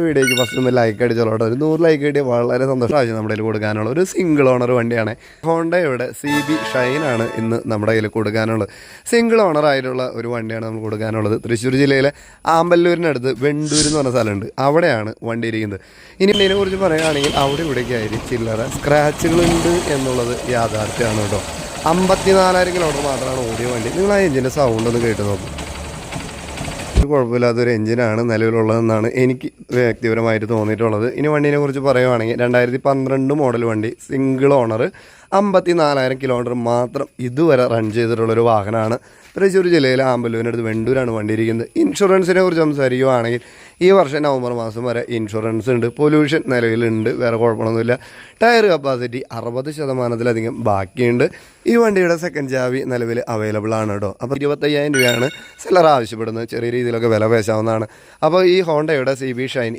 വീഡിയോയ്ക്ക് ഫസ്റ്റ് ഒന്ന് ലൈക്ക് അടിച്ചോളൂ. ഒരു 100 ലൈക്ക് കിട്ടിയ വളരെ സന്തോഷമായി നമ്മുടെ കയ്യിൽ കൊടുക്കാനുള്ള ഒരു സിംഗിൾ ഓണർ വണ്ടിയാണ്. ഹോണ്ടയുടെ CB ഷൈനാണ് ഇന്ന് നമ്മുടെ കയ്യിൽ കൊടുക്കാനുള്ളത്. സിംഗിൾ ഓണർ ആയിട്ടുള്ള ഒരു വണ്ടിയാണ് നമ്മൾ കൊടുക്കാനുള്ളത്. തൃശ്ശൂർ ജില്ലയിലെ ആമ്പല്ലൂരിനടുത്ത് വെണ്ടൂർ എന്ന് പറഞ്ഞ സ്ഥലമുണ്ട്, അവിടെയാണ് വണ്ടി ഇരിക്കുന്നത്. ഇനി ഇതിനെക്കുറിച്ച് പറയുകയാണെങ്കിൽ അവിടെ ഇവിടേക്കായി ചില്ലറ സ്ക്രാച്ചുകളുണ്ട് എന്നുള്ളത് യാഥാർത്ഥ്യമാണ് കേട്ടോ. 54,000 കിലോമീറ്റർ മാത്രമാണ് ഓടിയ വണ്ടി. നിങ്ങൾ ആ എഞ്ചിൻ്റെ സൗണ്ട് ഒന്ന് കേട്ട് നോക്കും. ഒരു കുഴപ്പമില്ലാത്തൊരു എഞ്ചിനാണ് നിലവിലുള്ളതെന്നാണ് എനിക്ക് വ്യക്തിപരമായിട്ട് തോന്നിയിട്ടുള്ളത്. ഇനി വണ്ടീനെ കുറിച്ച് പറയുവാണെങ്കിൽ 2012 മോഡൽ വണ്ടി, സിംഗിൾ ഓണർ, 54,000 കിലോമീറ്റർ മാത്രം ഇതുവരെ റൺ ചെയ്തിട്ടുള്ളൊരു വാഹനമാണ്. തൃശ്ശൂർ ജില്ലയിലെ ആമ്പല്ലൂരിനടുത്ത് വെണ്ടൂരാണ് വണ്ടി ഇരിക്കുന്നത്. ഇൻഷുറൻസിനെ കുറിച്ച് സംസാരിക്കുകയാണെങ്കിൽ ഈ വർഷം നവംബർ മാസം വരെ ഇൻഷുറൻസ് ഉണ്ട്. പൊല്യൂഷൻ നിലവിലുണ്ട്, വേറെ കുഴപ്പമൊന്നുമില്ല. ടയർ കപ്പാസിറ്റി 60% ബാക്കിയുണ്ട്. ഈ വണ്ടിയുടെ സെക്കൻഡ് ചാവി നിലവിൽ അവൈലബിൾ ആണ് കേട്ടോ. അപ്പോൾ 25,000 രൂപയാണ് സെല്ലർ ആവശ്യപ്പെടുന്നത്. ചെറിയ രീതിയിലൊക്കെ വില പേശാവുന്നതാണ്. അപ്പോൾ ഈ ഹോണ്ടയുടെ CB ഷൈൻ